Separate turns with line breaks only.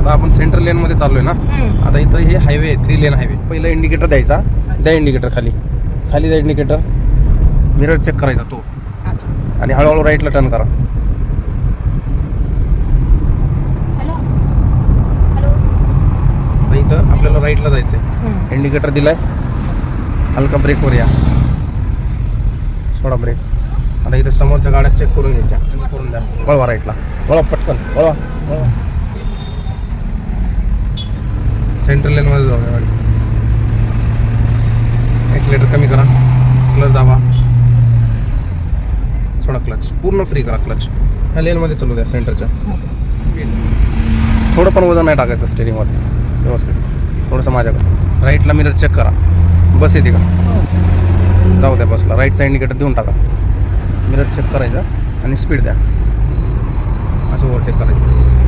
आता आपण सेंट्रल लेन मध्ये चाललोय ना. आता इथं हे हायवे आहे, 3 लेन हायवे. पहिलं इंडिकेटर द्यायचा, द्या इंडिकेटर खाली द्या इंडिकेटर. मिरर चेक करायचा तो, आणि हळूहळू राईटला टर्न करा. आता इथं आपल्याला राईटला जायचंय. इंडिकेटर दिलाय, हलका ब्रेकवर या, सोडा ब्रेक. आता इथे समोरच्या गाड्या चेक करून घ्यायच्या, करून द्या. वळवा राईटला, वळवा पटकन, वळवा वळवा. सेंट्रल लेन मध्ये जाऊ गाडी. एक्सिलेटर कमी करा, क्लच दाबा, थोडा क्लच पूर्ण फ्री करा. क्लच ह्या लेन मध्ये चालू द्या, सेंटरच्या. स्पीड थोडं पण वजन नाही टाकायचं स्टेरिंग मध्ये, व्यवस्थित थोडंसं माझ्याकडे. राईटला मिरर चेक करा, बस येते का, जाऊ द्या बसला. राईटचा इंडिकेटर देऊन टाका, मिरर चेक करायचं आणि स्पीड द्या. असं ओव्हरटेक करायचं.